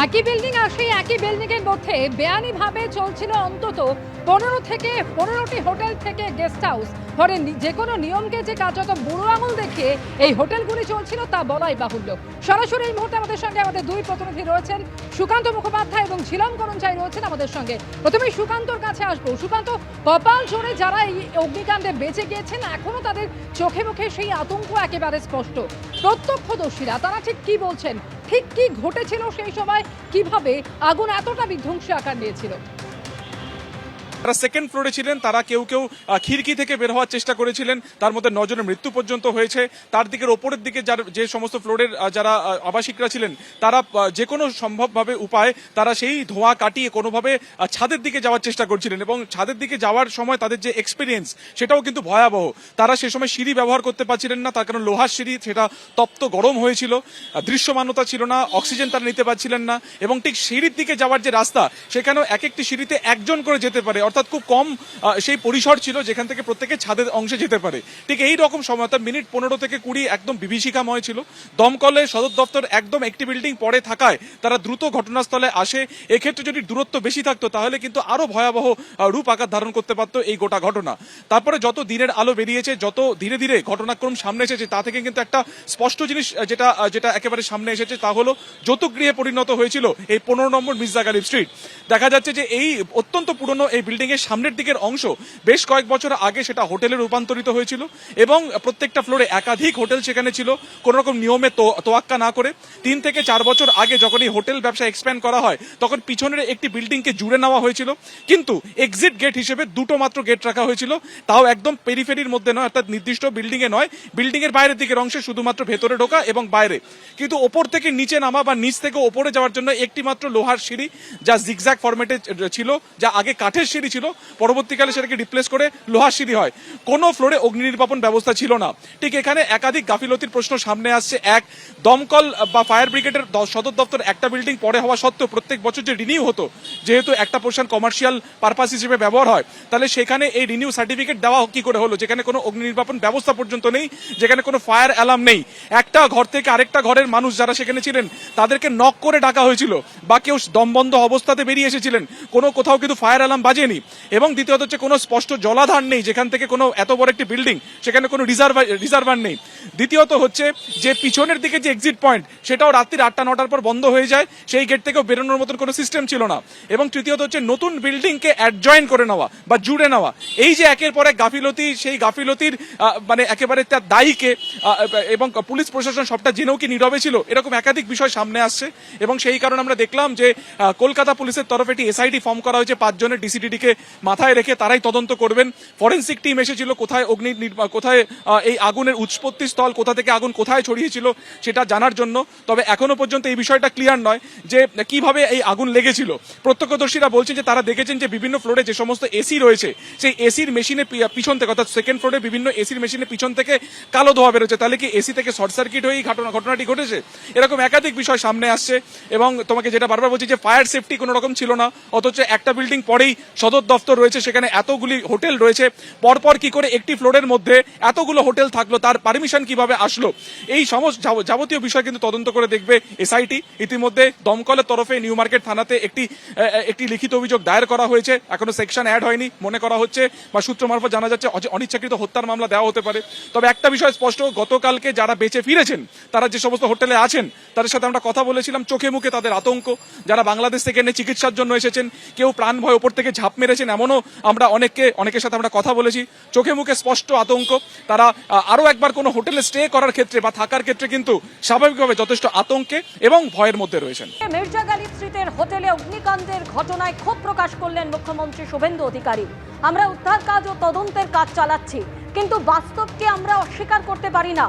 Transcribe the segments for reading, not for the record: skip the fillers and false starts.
একই বিল্ডিং আর সেই একই বিল্ডিং এর মধ্যে বেআইনিভাবে চলছিল অন্তত 15টি হোটেল থেকে গেস্ট হাউস। ফলে যে কোনো নিয়মকে যে কার্যত বুড়ো আঙুল দেখিয়ে এই হোটেলগুলি চলছিল তা বলাই বাহুল্য। সরাসরি এই মুহূর্তে আমাদের সঙ্গে আমাদের দুই প্রতিনিধি রয়েছেন, সুকান্ত মুখোপাধ্যায় এবং ঝিলম করঞ্চাই রয়েছেন আমাদের সঙ্গে। প্রথমেই সুকান্তর কাছে আসবো। সুকান্ত, কপাল জোরে যারা এই অগ্নিকাণ্ডে বেঁচে গিয়েছেন এখনো তাদের চোখে মুখে সেই আতঙ্ক একেবারে স্পষ্ট। প্রত্যক্ষদর্শীরা তারা ঠিক কি বলছেন, ঠিক কি ঘটেছিল সেই সময়, কিভাবে আগুন এতটা বিধ্বংসী আকার নিয়েছিল? তারা সেকেন্ড ফ্লোরে ছিলেন, তারা কেউ কেউ খিড়কি থেকে বের হওয়ার চেষ্টা করেছিলেন, তার মধ্যে 9 জনের মৃত্যু পর্যন্ত হয়েছে। তার দিকের ওপরের দিকে যে সমস্ত ফ্লোরের যারা আবাসিকরা ছিলেন তারা যে কোনো সম্ভবভাবে উপায় তারা সেই ধোঁয়া কাটিয়ে কোনোভাবে ছাদের দিকে যাওয়ার চেষ্টা করছিলেন এবং ছাদের দিকে যাওয়ার সময় তাদের যে এক্সপিরিয়েন্স সেটাও কিন্তু ভয়াবহ। তারা সে সময় সিঁড়ি ব্যবহার করতে পারছিলেন না, তার কারণ লোহার সিঁড়ি, সেটা তপ্ত গরম হয়েছিল, দৃশ্যমানতা ছিল না, অক্সিজেন তারা নিতে পারছিলেন না এবং ঠিক সিঁড়ির দিকে যাওয়ার যে রাস্তা সেখানেও এক একটি সিঁড়িতে একজন করে যেতে পারে, অর্থাৎ খুব কম সেই পরিসর ছিল যেখান থেকে প্রত্যেকে ছাদের অংশে যেতে পারে। ঠিক এই রকম সময় অর্থাৎ মিনিট 15 থেকে 20 একদম বিভীষিকাময় ছিল। দমকলের সদর দপ্তর একদম একটি বিল্ডিং পরে থাকায় তারা দ্রুত ঘটনাস্থলে আসে। এক্ষেত্রে যদি দূরত্ব বেশি থাকতো তাহলে কিন্তু আরো ভয়াবহ রূপ আকার ধারণ করতে পারতো এই গোটা ঘটনা। তারপরে যত দিনের আলো বেরিয়েছে, যত ধীরে ধীরে ঘটনাক্রম সামনে এসেছে, তা থেকে কিন্তু একটা স্পষ্ট জিনিস যেটা একেবারে সামনে এসেছে তা হলো যৌতুকগৃহে পরিণত হয়েছিল এই 15 নম্বর মির্জা গালিব স্ট্রিট। দেখা যাচ্ছে যে এই অত্যন্ত পুরনো এই বিল্ডিং এর সামনের দিকের অংশ বেশ কয়েক বছর আগে সেটা হোটেলে রূপান্তরিত হয়েছিল এবং প্রত্যেকটা ফ্লোরে একাধিক হোটেল সেখানে ছিল কোন রকম নিয়মে তোয়াক্কা না করে। 3 থেকে 4 বছর আগে যখন এই হোটেল ব্যবসা এক্সপ্যান্ড করা হয় তখন পিছনের একটি বিল্ডিংকে জুড়ে নেওয়া হয়েছিল, কিন্তু এক্সিট গেট হিসেবে 2টো মাত্র গেট রাখা হয়েছিল, তাও একদম পেরিফেরির মধ্যে নয়, অর্থাৎ নির্দিষ্ট বিল্ডিং এ নয়, বিল্ডিং এর বাইরের দিকের অংশে শুধুমাত্র ভেতরে ঢোকা এবং বাইরে। কিন্তু ওপর থেকে নিচে নামা বা নিচ থেকে ওপরে যাওয়ার জন্য একটি মাত্র লোহার সিঁড়ি, যা জিগজ্যাগ ফরম্যাটে ছিল, যা আগে কাঠের সিঁড়ি ছিল, পরবর্তীকালে সেটাকে রিপ্লেস করে লোহার সিঁড়ি হয়। কোনো ফ্লোরে অগ্নি নির্বাপন ব্যবস্থা ছিল না। ঠিক এখানে একাধিক গাফিলতির প্রশ্ন সামনে আসছে। এক, দমকল বা ফায়ার ব্রিগেডের সদর দপ্তর একটা বিল্ডিং পরে হওয়া সত্ত্বেও প্রত্যেক বছর যে রিনিউ হতো, যেহেতু একটা পোর্শন কমার্শিয়াল পারপাস হিসেবে ব্যবহার হয়, তাহলে সেখানে এই রিনিউ সার্টিফিকেট দেওয়া কি করে হলো যেখানে কোনো অগ্নি নির্বাপন ব্যবস্থা পর্যন্ত নেই, যেখানে কোনো ফায়ার অ্যালার্ম নেই? একটা ঘর থেকে আরেকটা ঘরের মানুষ যারা সেখানে ছিলেন তাদেরকে নক করে ডাকা হয়েছিল বা কেউ দমবন্ধ অবস্থাতে বেরিয়ে এসেছিলেন, কোনো কোথাও কিন্তু ফায়ার অ্যালার্ম বাজেনি। এবং দ্বিতীয়ত হচ্ছে কোনো স্পষ্ট জলাধার নেই, যেখান থেকে কোনো এত বড় একটি বিল্ডিং সেখানে কোনো রিজার্ভার নেই। দ্বিতীয়ত হচ্ছে যে পিছনের দিকে যে এক্সিট পয়েন্ট সেটাও রাত্রি 8টা-9টার পর বন্ধ হয়ে যায়, সেই গেট থেকেও বেরোনোর মতন কোনো সিস্টেম ছিল না। এবং তৃতীয়ত হচ্ছে নতুন বিল্ডিংকে অ্যাডজয়েন করে নেওয়া বা জুড়ে নেওয়া। এই যে একের পর এক গাফিলতি, সেই গাফিলতির মানে একেবারে তার দায়ীকে এবং পুলিশ প্রশাসন সবটা জেনেও কি নীরবে ছিল, এরকম একাধিক বিষয় সামনে আসছে। এবং সেই কারণে আমরা দেখলাম যে কলকাতা পুলিশের তরফে একটি এসআইটি ফর্ম করা হয়েছে 5 জনের ডিসিডিডিকে মাথায় রেখে, তারাই তদন্ত করবেন। ফরেন্সিক টিম এসেছিল কোথায় কোথায় এই আগুনের উৎপত্তি স্থল, কোথা থেকে আগুন কোথায় ছড়িয়েছিল সেটা জানার জন্য। তবে এখনো পর্যন্ত এই বিষয়টা ক্লিয়ার নয় যে কিভাবে এই আগুন লেগেছিল। প্রত্যক্ষদর্শীরা বলছেন যে তারা দেখেছেন যে বিভিন্ন ফ্লোরে যে সমস্ত এসি রয়েছে সেই এসির মেশিনের পিছন থেকে, অর্থাৎ সেকেন্ড ফ্লোরে বিভিন্ন এসির মেশিনের পিছন থেকে কালো ধোয়া বেরোচ্ছে। তাহলে কি এসি থেকে শর্ট সার্কিট হয়েই ঘটনাটি ঘটেছে? এরকম একাধিক বিষয় সামনে আসছে। এবং তোমাকে যেটা বারবার বলছি যে ফায়ার সেফটি কোনো রকম ছিল না, অথচ একটা বিল্ডিং পরেই সদর দপ্তর রয়েছে, সেখানে এতগুলি হোটেল রয়েছে, পরপর কি করে একটি ফ্লোরের মধ্যে এতগুলো হোটেল থাকলো, তার পারমিশন কিভাবে আসলো, এই সমস্ত যাবতীয় বিষয় কিন্তু তদন্ত করে দেখবে এসআইটি। ইতিমধ্যে দমকলের তরফে নিউ মার্কেট থানাতে একটি লিখিত অভিযোগ দায়ের করা হয়েছে, এখনো সেকশন অ্যাড হয়নি, মনে করা হচ্ছে বা সূত্র মারফত জানা যাচ্ছে অনিচ্ছাকৃত হত্যার মামলা দেওয়া হতে পারে। তবে একটা বিষয় স্পষ্ট, গতকালকে যারা বেঁচে ফিরেছেন তারা যে সমস্ত হোটেলে আছেন তাদের সাথে আমরা কথা বলেছিলাম, চোখে মুখে তাদের আতঙ্ক। যারা বাংলাদেশ থেকে এনে চিকিৎসার জন্য এসেছেন, কেউ প্রাণ ভয় ওপর থেকে ঝাঁপ মেরেছেন, এমনও আমরা অনেকের সাথে আমরা কথা বলেছি, চোখে মুখে স্পষ্ট আতঙ্ক। তারা আরো একবার কোনো হোটেলে স্টে করার ক্ষেত্রে বা থাকার ক্ষেত্রে কিন্তু স্বাভাবিকভাবে যথেষ্ট আতঙ্কে এবং ভয়ের মধ্যে রয়েছেন। মির্জা গালিব স্ট্রিটের হোটেলে অগ্নিকাণ্ডের ঘটনায় ক্ষোভ প্রকাশ করলেন মুখ্যমন্ত্রী শুভেন্দু অধিকারী। আমরা উদ্ধার কাজ ও তদন্তের কাজ চালাচ্ছি, কিন্তু বাস্তবকে আমরা অস্বীকার করতে পারি না।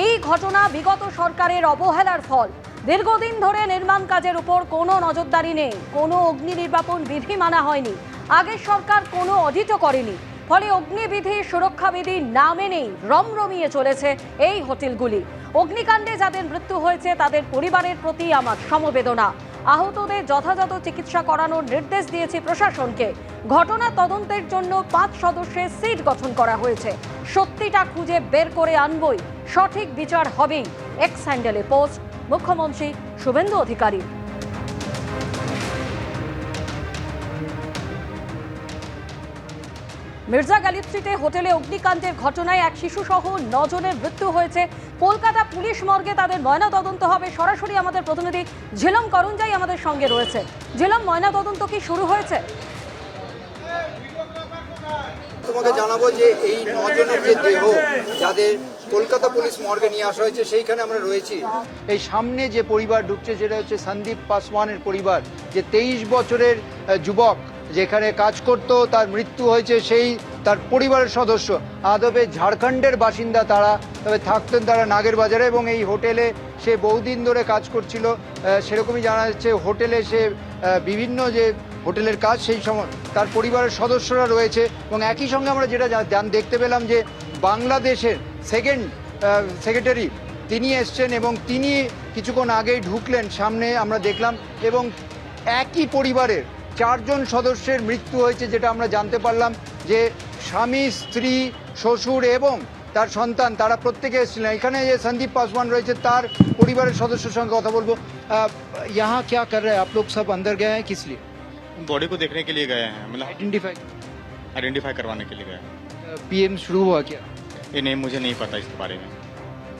এই ঘটনা বিগত সরকারের অবহেলার ফল। দীর্ঘদিন ধরে নির্মাণ কাজের উপর কোনো নজরদারি নেই, কোনো অগ্নি নির্বাপন বিধি মানা হয়নি, আগের সরকার কোনো অডিটও করেনি। ফলে অগ্নিবিধি সুরক্ষাবিধি না মেনেই রমরমিয়ে চলেছে এই হোটেলগুলি। অগ্নিকাণ্ডে যাদের মৃত্যু হয়েছে তাদের পরিবারের প্রতি আমার সমবেদনা। আহতদের যথাযথ চিকিৎসা করানোর নির্দেশ দিয়েছি প্রশাসনকে। ঘটনা তদন্তের জন্য 5 সদস্যের সিট গঠন করা হয়েছে। সত্যিটা খুঁজে বের করে আনবই, সঠিক বিচার হবেই। এক্স হ্যান্ডেলে পোস্ট মুখ্যমন্ত্রী শুভেন্দু অধিকারী। মির্জা গ্যালিত্রিতে হোটেলে অগ্নিকাণ্ডের ঘটনায় এক শিশুসহ 9 জনের মৃত্যু হয়েছে। কলকাতা পুলিশ মর্গে তাদের ময়নাতদন্ত হবে। সরাসরি আমাদের প্রতিনিধি ঝিলম করঞ্জাই আমাদের সঙ্গে রয়েছে। ঝিলম, ময়নাতদন্ত কি শুরু হয়েছে? তোমাকে জানাবো যে এই 9 জনের যে দেহ যাদের কলকাতা পুলিশ মর্গে নিয়ে আসা হয়েছে সেইখানে আমরা রয়েছি। এই সামনে যে পরিবার ঢুকছে সেটা হচ্ছে সন্দীপ পাসওয়ানের পরিবার, যে 23 বছরের যুবক যেখানে কাজ করত, তার মৃত্যু হয়েছে। সেই তার পরিবারের সদস্য আদবে ঝাড়খণ্ডের বাসিন্দা তারা, তবে থাকতেন তারা নাগের বাজারে এবং এই হোটেলে সে বহুদিন ধরে কাজ করছিল। সেরকমই জানা যাচ্ছে হোটেলে সে বিভিন্ন যে হোটেলের কাজ সেই সময় তার পরিবারের সদস্যরা রয়েছে। এবং একই সঙ্গে আমরা যেটা দেখতে পেলাম যে বাংলাদেশের সেকেন্ড সেক্রেটারি তিনি এসছেন এবং তিনি কিছুক্ষণ আগেই ঢুকলেন সামনে আমরা দেখলাম। এবং একই পরিবারের 4 জন সদস্যের মৃত্যু হয়েছে, যেটা আমরা জানতে পারলাম যে স্বামী, স্ত্রী, শ্বশুর এবং তার সন্তান তারা প্রত্যেকে এসেছিলেন। এখানে যে সন্দীপ পাসওয়ান রয়েছে তার পরিবারের সদস্যের সঙ্গে কথা বলবো। यहाँ क्या कर रहे हैं आप लोग? सब अंदर गए हैं किस लिए? बॉडी को देखने के लिए गए हैं, मतलब आइडेंटिफाई करवाने के लिए गए हैं। पीएम शुरू हुआ क्या? ये नहीं, मुझे नहीं पता इसके बारे में।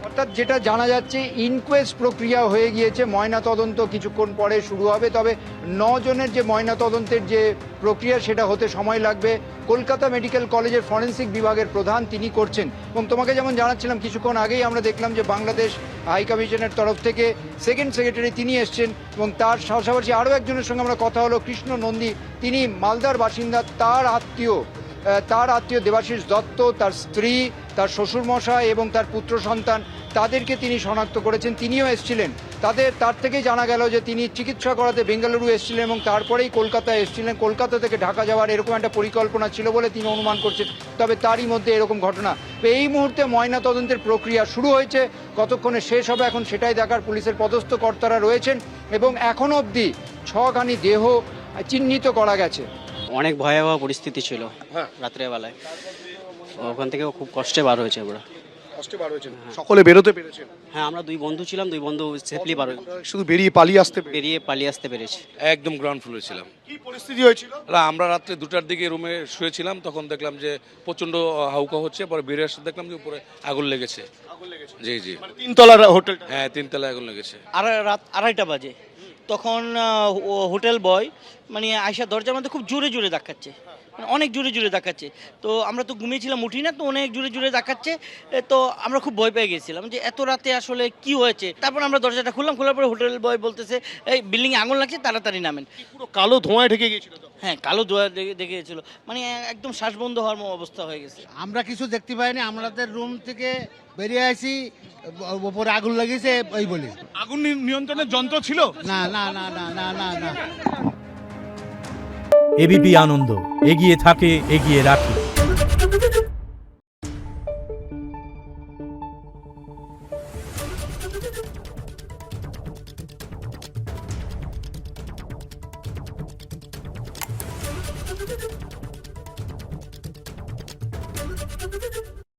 অর্থাৎ যেটা জানা যাচ্ছে ইনকোয়েস্ট প্রক্রিয়া হয়ে গিয়েছে, ময়না তদন্ত কিছুক্ষণ পরে শুরু হবে। তবে 9 জনের যে ময়না তদন্তের যে প্রক্রিয়া সেটা হতে সময় লাগবে। কলকাতা মেডিকেল কলেজের ফরেন্সিক বিভাগের প্রধান তিনি করছেন। এবং তোমাকে যেমন জানাচ্ছিলাম কিছুক্ষণ আগেই আমরা দেখলাম যে বাংলাদেশ হাই কমিশনের তরফ থেকে সেকেন্ড সেক্রেটারি তিনি এসছেন এবং তার পাশাপাশি আরও একজনের সঙ্গে আমরা কথা হলো, কৃষ্ণ নন্দী, তিনি মালদার বাসিন্দা। তার আত্মীয় দেবাশিস দত্ত, তার স্ত্রী, তার শ্বশুরমশাই এবং তার পুত্র সন্তান, তাদেরকে তিনি শনাক্ত করেছেন। তিনিও এসেছিলেন। তার থেকেই জানা গেল যে তিনি চিকিৎসা করাতে বেঙ্গালুরু এসেছিলেন এবং তারপরেই কলকাতায় এসেছিলেন। কলকাতা থেকে ঢাকা যাওয়ার এরকম একটা পরিকল্পনা ছিল বলে তিনি অনুমান করছেন। তবে তারই মধ্যে এরকম ঘটনা। এই মুহূর্তে ময়না তদন্তের প্রক্রিয়া শুরু হয়েছে, কতক্ষণে শেষ হবে এখন সেটাই দেখার। পুলিশের পদস্থ কর্তারা রয়েছেন এবং এখনো অবধি 6খানি দেহ চিহ্নিত করা গেছে। অনেক ভয়াবহ পরিস্থিতি ছিল রাত্রেবেলায়, ওখান থেকে খুব কষ্টে বার হয়েছে আমরা। সকলে বেরোতে পেরেছেন? হ্যাঁ, আমরা 2 বন্ধু ছিলাম, 2 বন্ধু সেফলি বার হয়েছে, শুধু বেরিয়ে পালিয়ে আসতে পেরেছি। একদম গ্রাউন্ড ফ্লোরে ছিলাম। কি পরিস্থিতি হয়েছিল? আমরা রাত্রে 2টার দিকে রুমে শুয়েছিলাম, তখন দেখলাম যে প্রচন্ড হাউকা হচ্ছে। পরে বেরিয়ে আসতে দেখলাম যে উপরে আগুন লেগেছে। জি জি, 3 তলার হোটেল। হ্যাঁ, 3 তলায় আগুন লেগেছে। আর রাত 2:30 বাজে তখন হোটেল বয় মানে আয়সা দরজার মধ্যে খুব জোরে জোরে ধাক্কাচ্ছে, মানে অনেক জোরে জোরে ধাক্কাচ্ছে। তো আমরা তো ঘুমিয়েছিলাম, উঠি না, তো অনেক জোরে জোরে ধাক্কাচ্ছে। তো আমরা খুব ভয় পেয়ে গেছিলাম যে এত রাতে আসলে কি হয়েছে। তারপর আমরা দরজাটা খুললাম, খোলার পরে হোটেল বয় বলতেছে এই বিল্ডিংয়ে আগুন লাগছে, তাড়াতাড়ি নামেন। পুরো কালো ধোঁয়ায় ঢেকে গিয়েছিল। হ্যাঁ, কালো ধোঁয়া দেখে গেছিলো, মানে একদম শ্বাস বন্ধ হওয়ার অবস্থা হয়ে গেছে। আমরা কিছু দেখতে পাইনি, আমাদের রুম থেকে বেরিয়ে আসি, উপরে আগুন লাগিয়েছে ওই বলি। আগুন নিয়ন্ত্রণের যন্ত্র ছিল? না না না না না না না। এবিপি আনন্দ, এগিয়ে থাকে, এগিয়ে রাখে।